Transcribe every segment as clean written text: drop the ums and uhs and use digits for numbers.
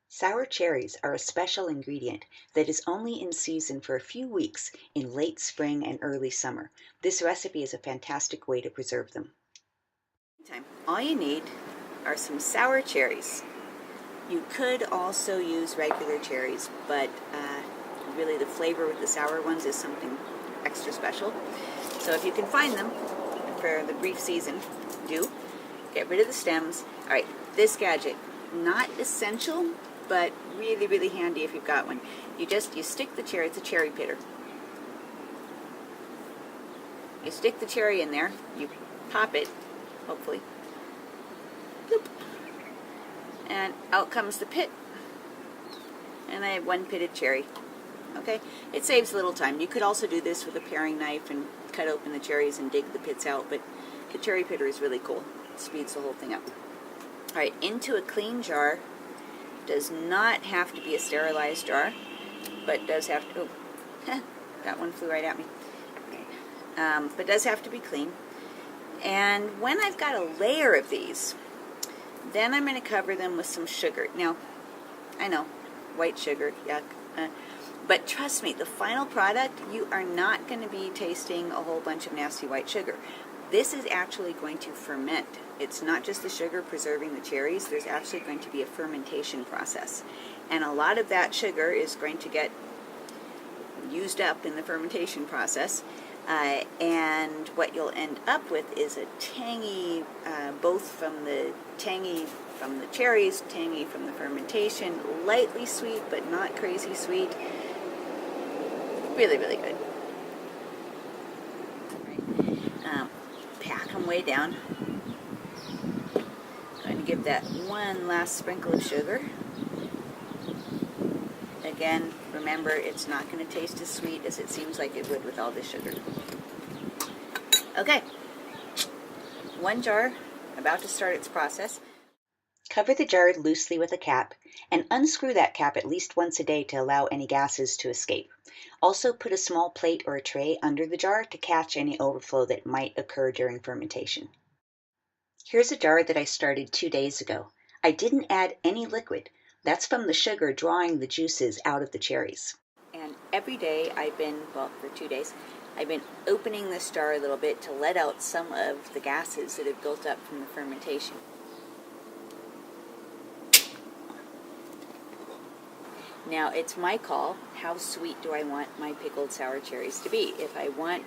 Sour cherries are a special ingredient that is only in season for a few weeks in late spring and early summer. This recipe is a fantastic way to preserve them. All you need are some sour cherries. You could also use regular cherries, but really the flavor with the sour ones is something extra special. So if you can find them for the brief season, do. Get rid of the stems. All right, this gadget, not essential, but really, really handy if you've got one. You stick the cherry, it's a cherry pitter. You stick the cherry in there, you pop it, hopefully, bloop, and out comes the pit, and I have one pitted cherry. Okay, it saves a little time. You could also do this with a paring knife and cut open the cherries and dig the pits out, but the cherry pitter is really cool. It speeds the whole thing up. All right, into a clean jar. Does not have to be a sterilized jar, but does have to, oh, that one flew right at me. But does have to be clean. And when I've got a layer of these, then I'm going to cover them with some sugar. Now, I know, white sugar, yuck. But trust me, the final product, you are not going to be tasting a whole bunch of nasty white sugar. This is actually going to ferment. It's not just the sugar preserving the cherries, there's actually going to be a fermentation process. And a lot of that sugar is going to get used up in the fermentation process. And what you'll end up with is a tangy, both from the cherries, tangy from the fermentation, lightly sweet but not crazy sweet. Really, really good. Pack them way down. Going to give that one last sprinkle of sugar. Again, remember, it's not going to taste as sweet as it seems like it would with all this sugar. Okay, one jar, about to start its process. Cover the jar loosely with a cap and unscrew that cap at least once a day to allow any gases to escape. Also put a small plate or a tray under the jar to catch any overflow that might occur during fermentation. Here's a jar that I started 2 days ago. I didn't add any liquid. That's from the sugar drawing the juices out of the cherries. And every day for 2 days, I've been opening this jar a little bit to let out some of the gases that have built up from the fermentation. Now, it's my call. How sweet do I want my pickled sour cherries to be? If I want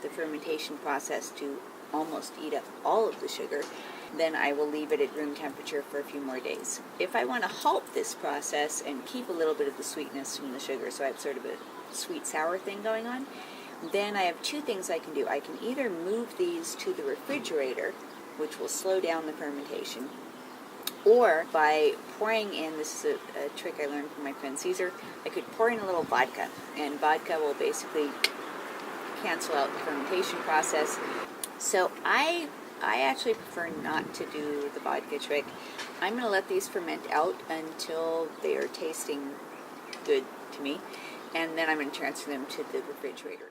the fermentation process to almost eat up all of the sugar, then I will leave it at room temperature for a few more days. If I want to halt this process and keep a little bit of the sweetness from the sugar, so I have sort of a sweet-sour thing going on, then I have two things I can do. I can either move these to the refrigerator, which will slow down the fermentation, or by pouring in, this is a trick I learned from my friend Caesar, I could pour in a little vodka, and vodka will basically cancel out the fermentation process. So I actually prefer not to do the vodka trick. I'm going to let these ferment out until they are tasting good to me, and then I'm going to transfer them to the refrigerator.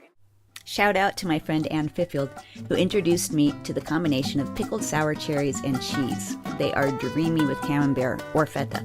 Shout out to my friend Ann Fiffield, who introduced me to the combination of pickled sour cherries and cheese. They are dreamy with camembert or feta.